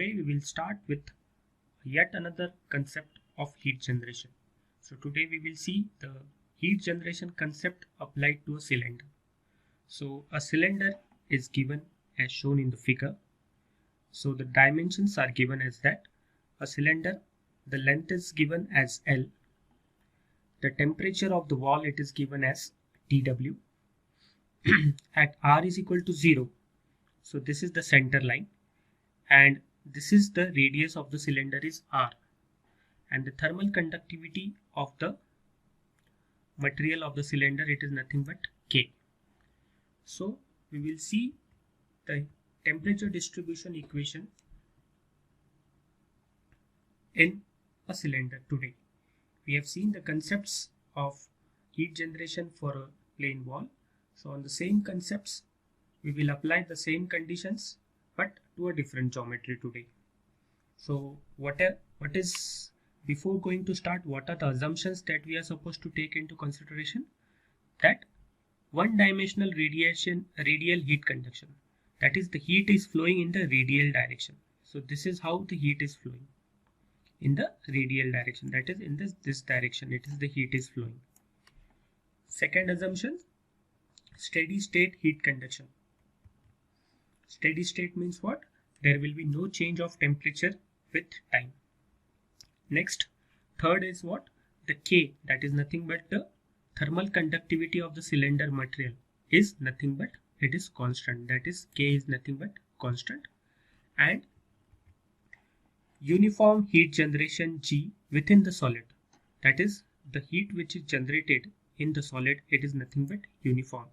today we will start with yet another concept of heat generation. So today we will see the heat generation concept applied to a cylinder. So a cylinder is given as shown in the figure. So the dimensions are given as that. A cylinder, the length is given as L. The temperature of the wall, it is given as TW. At R is equal to 0. So this is the center line. And this is the radius of the cylinder is R, and the thermal conductivity of the material of the cylinder, it is nothing but K. So we will see the temperature distribution equation in a cylinder today. We have seen the concepts of heat generation for a plain wall. So on the same concepts we will apply the same conditions but to a different geometry today. So before going to start, what are the assumptions that we are supposed to take into consideration? That one-dimensional radial heat conduction, that is, the heat is flowing in the radial direction. So this is how the heat is flowing, in the radial direction, that is in this direction, it is the heat is flowing. Second assumption, steady state heat conduction. Steady state means what? There will be no change of temperature with time. Next, third is what? The K, that is nothing but the thermal conductivity of the cylinder material is nothing but it is constant, that is K is nothing but constant. And uniform heat generation G within the solid, that is the heat which is generated in the solid, it is nothing but uniform.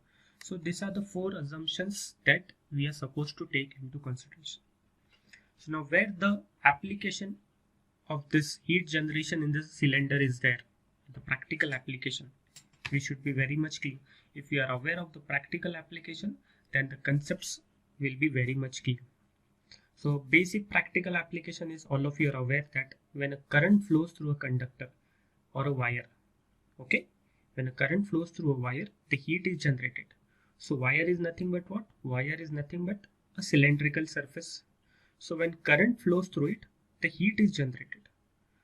So these are the four assumptions that we are supposed to take into consideration. So now where the application of this heat generation in this cylinder is there, the practical application, we should be very much clear. If you are aware of the practical application, then the concepts will be very much clear. So basic practical application is, all of you are aware that when a current flows through a conductor or a wire, okay, when a current flows through a wire, the heat is generated. So wire is nothing but what? Wire is nothing but a cylindrical surface. So when current flows through it, the heat is generated.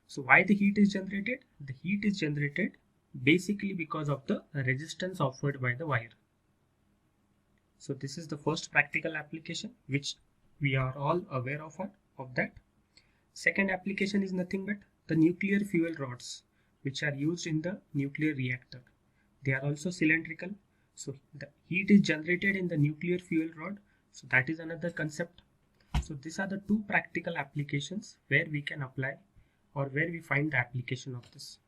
So why the heat is generated? The heat is generated basically because of the resistance offered by the wire. So this is the first practical application which we are all aware of that. Second application is nothing but the nuclear fuel rods which are used in the nuclear reactor. They are also cylindrical. So the heat is generated in the nuclear fuel rod. So that is another concept. So these are the two practical applications where we can apply or where we find the application of this.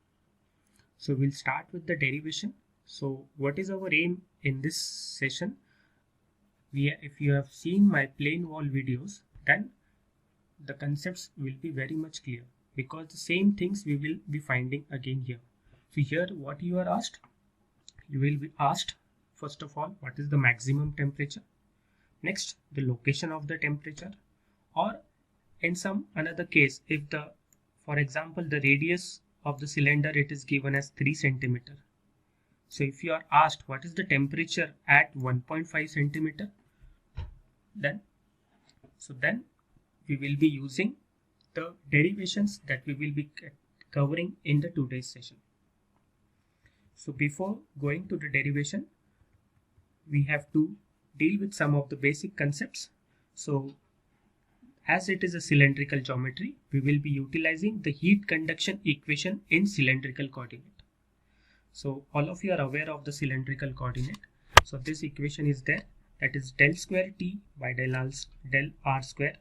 So we'll start with the derivation. So what is our aim in this session? If you have seen my plane wall videos, then the concepts will be very much clear, because the same things we will be finding again here. So here what you are asked, you will be asked first of all, what is the maximum temperature? Next, the location of the temperature, or in some another case, if for example, the radius of the cylinder, it is given as 3 cm. So if you are asked what is the temperature at 1.5 cm, then we will be using the derivations that we will be covering in the today's session. So before going to the derivation, we have to deal with some of the basic concepts. So as it is a cylindrical geometry, we will be utilizing the heat conduction equation in cylindrical coordinate. So all of you are aware of the cylindrical coordinate. So this equation is there, that is del square T by del R square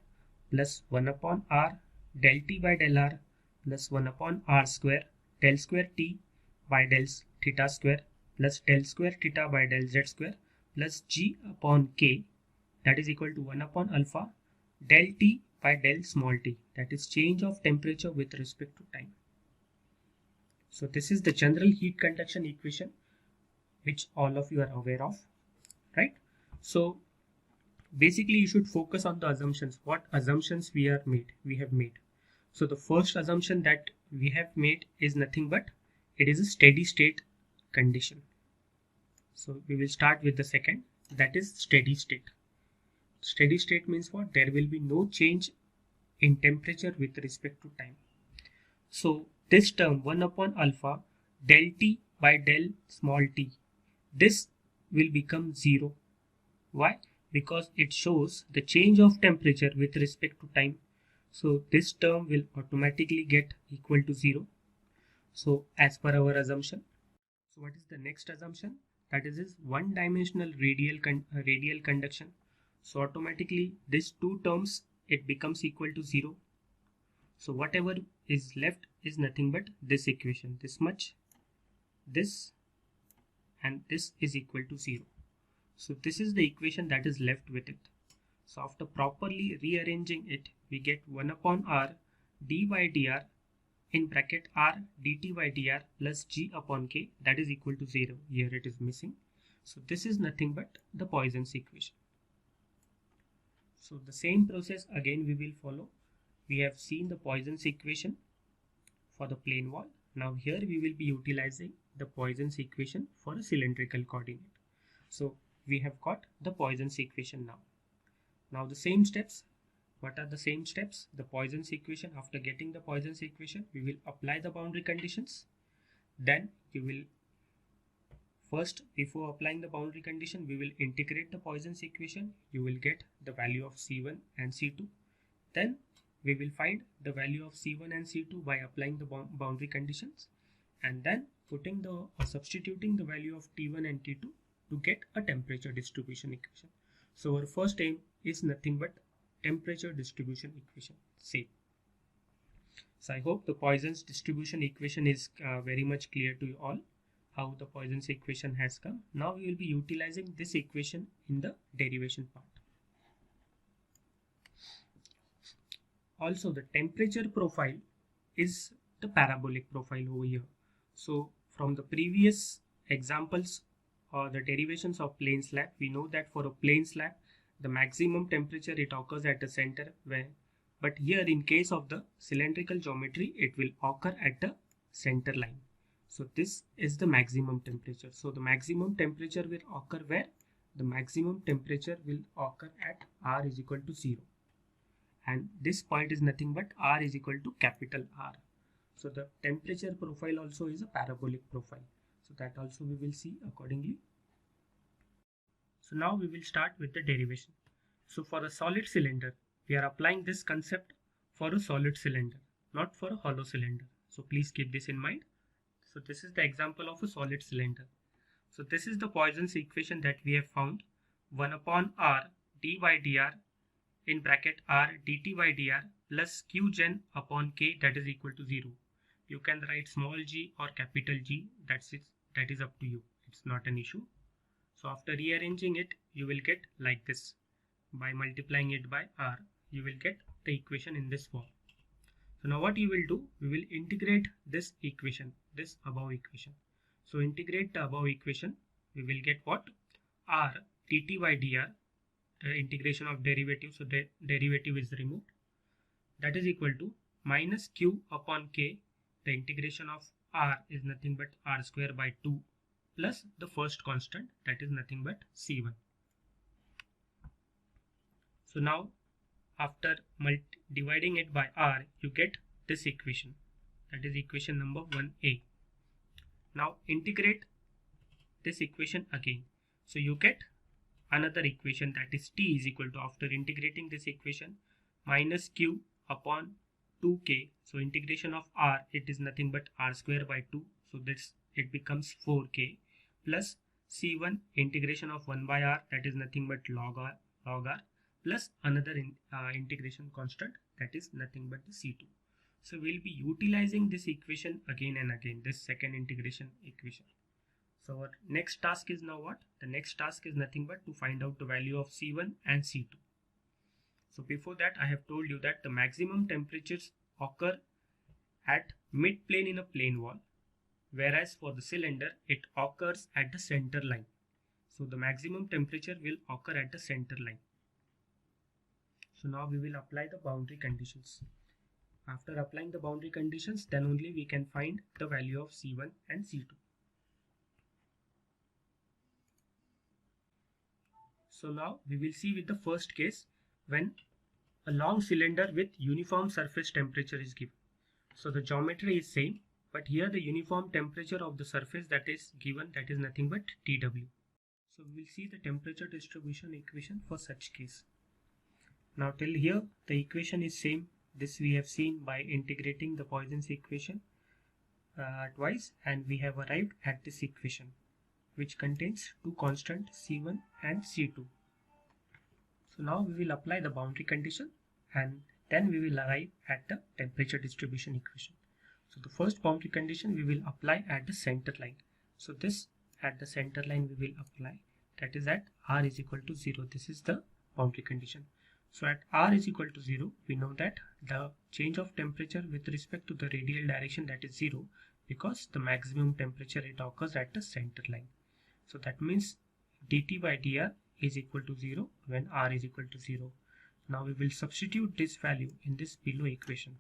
plus 1 upon R del T by del R plus 1 upon R square del square T by del theta square plus del square theta by del Z square plus G upon K, that is equal to 1 upon alpha del T by del small t, that is change of temperature with respect to time. So this is the general heat conduction equation which all of you are aware of, right? So basically you should focus on the assumptions. What assumptions we have made. So the first assumption that we have made is nothing but it is a steady state condition. So we will start with the second, that is steady state. Steady state means what? There will be no change in temperature with respect to time. So this term 1 upon alpha del T by del small t, this will become 0. Why? Because it shows the change of temperature with respect to time. So this term will automatically get equal to 0. So as per our assumption. So what is the next assumption? That is one dimensional radial conduction. So automatically these two terms, it becomes equal to 0. So whatever is left is nothing but this equation, this much, this, and this is equal to 0. So this is the equation that is left with it. So after properly rearranging it, we get 1 upon r d by dr in bracket r dt by dr plus g upon k, that is equal to 0. Here it is missing. So this is nothing but the Poisson's equation. So the same process again we will follow. We have seen the Poisson's equation for the plane wall. Now here we will be utilizing the Poisson's equation for a cylindrical coordinate. So we have got the Poisson's equation now. Now the same steps. What are the same steps? The Poisson's equation. After getting the Poisson's equation, we will apply the boundary conditions. Then you will first, before applying the boundary condition, we will integrate the Poisson's equation. You will get the value of C1 and C2. Then we will find the value of C1 and C2 by applying the boundary conditions, and then substituting the value of T1 and T2 to get a temperature distribution equation. So our first aim is nothing but temperature distribution equation. Same. So I hope the Poisson's distribution equation is very much clear to you all, how the Poisson's equation has come. Now we will be utilizing this equation in the derivation part. Also the temperature profile is the parabolic profile over here. So from the previous examples or the derivations of plane slab, we know that for a plane slab, the maximum temperature it occurs at the center, but here in case of the cylindrical geometry, it will occur at the center line. So this is the maximum temperature. So the maximum temperature will occur where? The maximum temperature will occur at r is equal to 0. And this point is nothing but r is equal to capital R. So the temperature profile also is a parabolic profile. So that also we will see accordingly. So now we will start with the derivation. So for a solid cylinder, we are applying this concept for a solid cylinder, not for a hollow cylinder. So please keep this in mind. So this is the example of a solid cylinder. So this is the Poisson's equation that we have found. 1 upon r d by dr in bracket r dt by dr plus q gen upon k, that is equal to 0. You can write small g or capital G, that is up to you. It's not an issue. So after rearranging it, you will get like this. By multiplying it by r, you will get the equation in this form. So now what you will do, we will integrate this equation, this above equation. So integrate the above equation, we will get what? R dt by dr, the integration of derivative, so the derivative is removed. That is equal to minus q upon k, the integration of r is nothing but r square by 2 plus the first constant, that is nothing but C1. So now after dividing it by r, you get this equation, that is equation number 1a. Now integrate this equation again. So you get another equation, that is t is equal to, after integrating this equation, minus q upon 2k. So integration of r, it is nothing but r square by 2. So this it becomes 4k plus C1 integration of 1 by r, that is nothing but log r plus another integration constant, that is nothing but the C2. So we'll be utilizing this equation again and again, this second integration equation. So our next task is now what? The next task is nothing but to find out the value of C1 and C2. So before that, I have told you that the maximum temperatures occur at mid plane in a plane wall, whereas for the cylinder, it occurs at the center line. So the maximum temperature will occur at the center line. So now we will apply the boundary conditions. After applying the boundary conditions, then only we can find the value of C1 and C2. So now we will see with the first case, when A long cylinder with uniform surface temperature is given. So the geometry is same, but here the uniform temperature of the surface that is given, that is nothing but Tw. So we will see the temperature distribution equation for such case. Now till here the equation is same. This we have seen by integrating the Poisson's equation twice, and we have arrived at this equation which contains two constants C1 and C2. So now we will apply the boundary condition and then we will arrive at the temperature distribution equation. So the first boundary condition we will apply at the center line. So this at the center line we will apply, that is at r is equal to 0. This is the boundary condition. So at r is equal to 0, we know that the change of temperature with respect to the radial direction, that is 0, because the maximum temperature it occurs at the center line. So that means dt by dr is equal to 0 when r is equal to 0. Now we will substitute this value in this below equation.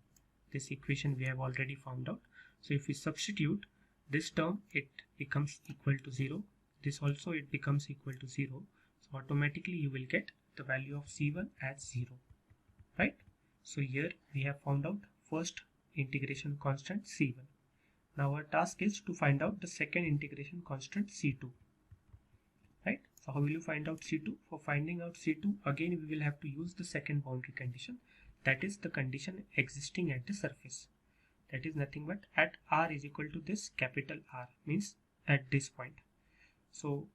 This equation we have already found out. So if we substitute this term, it becomes equal to 0. This also it becomes equal to 0. So automatically you will get the value of C1 as 0. Right? So here we have found out first integration constant C1. Now our task is to find out the second integration constant C2. Right? So how will you find out C2? For finding out C2, again we will have to use the second boundary condition, that is the condition existing at the surface. That is nothing but at r is equal to this capital R, means at this point. So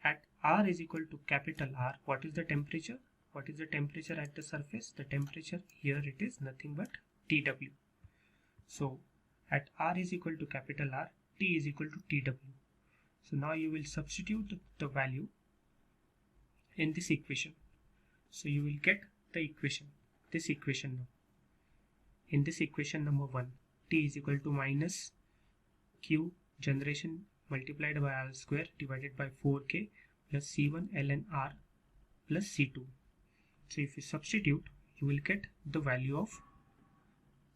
at r is equal to capital R, what is the temperature? What is the temperature at the surface? The temperature here it is nothing but Tw. So at r is equal to capital R, T is equal to Tw. So now you will substitute the value in this equation. So you will get the equation, this equation now. In this equation number 1, T is equal to minus Q generation multiplied by R square divided by 4K plus C1 ln R plus C2. So if you substitute, you will get the value of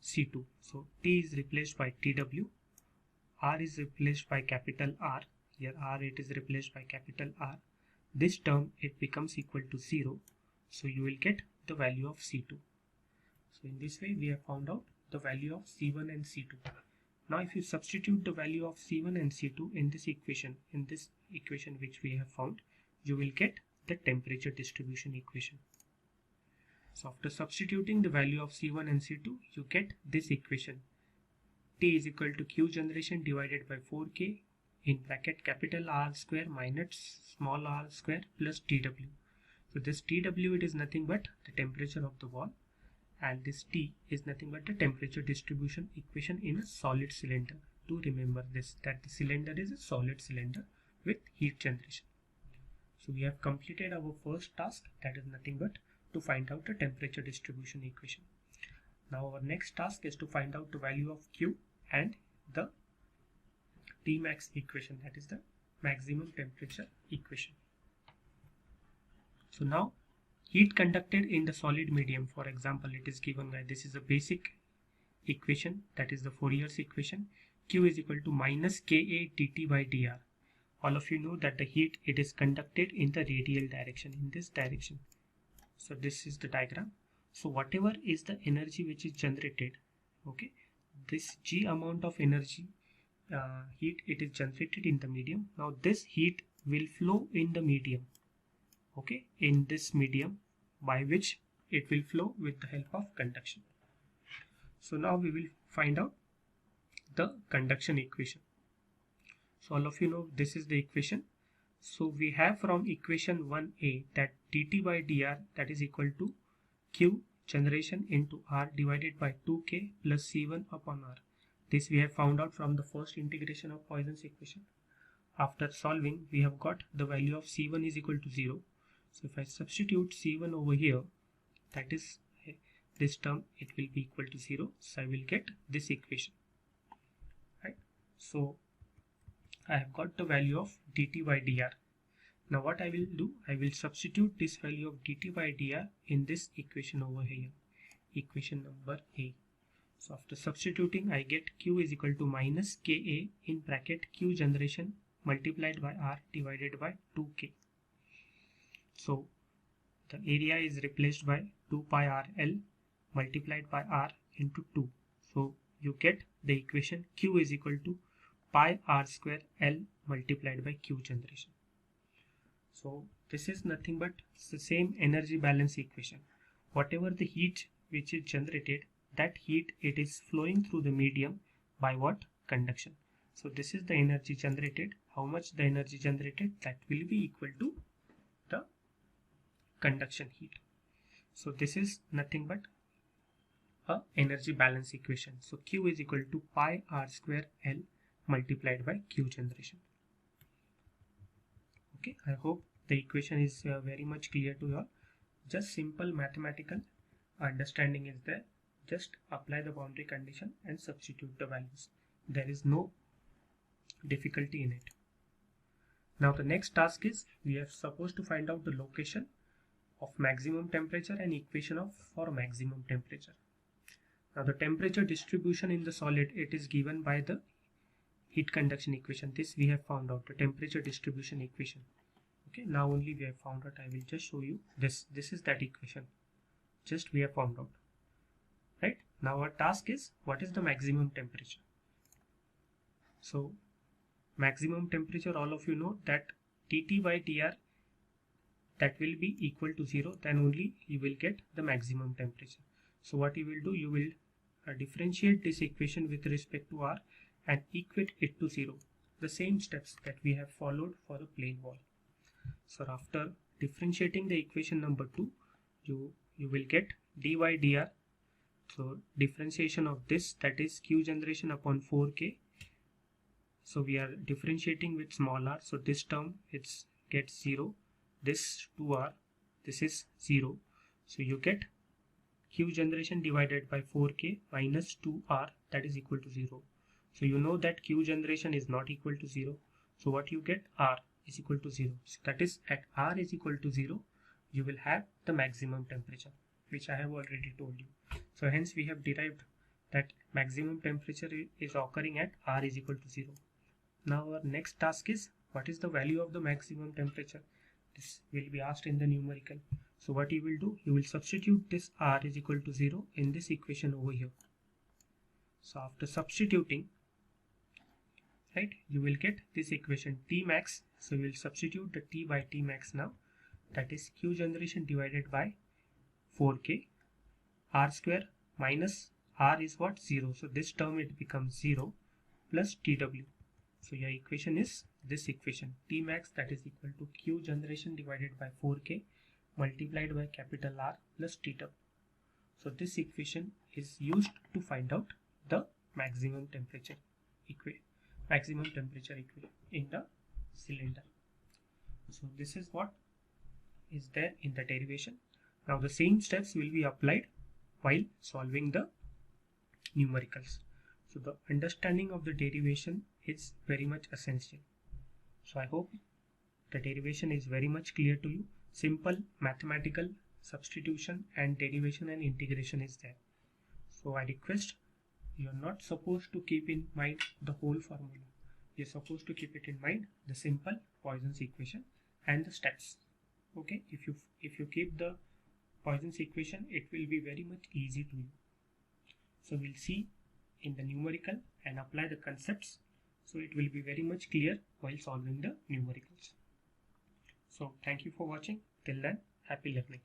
C2. So T is replaced by Tw, R is replaced by capital R, here R it is replaced by capital R. This term it becomes equal to 0. So you will get the value of C2. So in this way we have found out the value of C1 and C2. Now if you substitute the value of C1 and C2 in this equation which we have found, you will get the temperature distribution equation. So after substituting the value of C1 and C2, you get this equation. T is equal to Q generation divided by 4K in bracket capital R square minus small r square plus Tw. So this Tw it is nothing but the temperature of the wall, and this T is nothing but the temperature distribution equation in a solid cylinder. Do remember this, that the cylinder is a solid cylinder with heat generation. So we have completed our first task, that is nothing but to find out the temperature distribution equation. Now our next task is to find out the value of Q and the Tmax equation, that is the maximum temperature equation. So now heat conducted in the solid medium, for example, it is given by, this is a basic equation, that is the Fourier's equation. Q is equal to minus Ka dt by dr. All of you know that the heat it is conducted in the radial direction, in this direction. So this is the diagram. So whatever is the energy which is generated, okay, this G amount of energy heat it is generated in the medium. Now this heat will flow in the medium, okay, in this medium, by which it will flow with the help of conduction. So now we will find out the conduction equation. So all of you know this is the equation. So we have from equation 1a that dt by dr, that is equal to Q generation into R divided by 2K plus C1 upon R. This we have found out from the first integration of Poisson's equation. After solving, we have got the value of C1 is equal to 0. So if I substitute C1 over here, that is this term, it will be equal to 0. So I will get this equation. Right? So I have got the value of dt by dr. Now what I will do, I will substitute this value of dt by dr in this equation over here, equation number A. So after substituting, I get Q is equal to minus Ka in bracket Q generation multiplied by R divided by 2K. So the area is replaced by 2 pi r L multiplied by r into 2. So you get the equation Q is equal to pi r square L multiplied by Q generation. So this is nothing but the same energy balance equation. Whatever the heat which is generated, that heat it is flowing through the medium by what? Conduction. So this is the energy generated. How much the energy generated? That will be equal to the conduction heat. So this is nothing but a energy balance equation. So Q is equal to pi r square L multiplied by Q generation. Okay, I hope the equation is very much clear to you all. Just simple mathematical understanding is there. Just apply the boundary condition and substitute the values. There is no difficulty in it. Now the next task is we are supposed to find out the location of maximum temperature and equation of for maximum temperature. Now the temperature distribution in the solid, it is given by the heat conduction equation. This we have found out, the temperature distribution equation. Okay, now only we have found out. I will just show you this. This is that equation. Just we have found out. Right? Now our task is what is the maximum temperature. So maximum temperature, all of you know that Tt by Tr, that will be equal to 0, then only you will get the maximum temperature. So what you will do, you will differentiate this equation with respect to R and equate it to 0. The same steps that we have followed for the plane wall. So after differentiating the equation number 2, you will get dy dr. So differentiation of this, that is Q generation upon 4K. So we are differentiating with small r. So this term it's gets 0. This 2r, this is 0. So you get Q generation divided by 4K minus 2r, that is equal to 0. So you know that Q generation is not equal to 0. So what you get, R is equal to 0. So that is at R is equal to 0, you will have the maximum temperature, which I have already told you. So hence we have derived that maximum temperature is occurring at R is equal to 0. Now our next task is what is the value of the maximum temperature. This will be asked in the numerical. So what you will do, you will substitute this R is equal to 0 in this equation over here. So after substituting, right, you will get this equation T max. So we will substitute the T by T max now. That is Q generation divided by 4K. R square minus R is what? 0. So this term it becomes 0 plus TW. So your equation is this equation T max, that is equal to Q generation divided by 4K multiplied by capital R plus TW. So this equation is used to find out the maximum temperature equation in the cylinder. So this is what is there in the derivation. Now the same steps will be applied while solving the numericals. So the understanding of the derivation is very much essential. So I hope the derivation is very much clear to you. Simple mathematical substitution and derivation and integration is there. So I request, you are not supposed to keep in mind the whole formula. You are supposed to keep it in mind the simple Poisson's equation and the steps. Okay, if you keep the Poisson's equation, it will be very much easy to you. So we'll see in the numerical and apply the concepts. So it will be very much clear while solving the numericals. So thank you for watching. Till then, happy learning.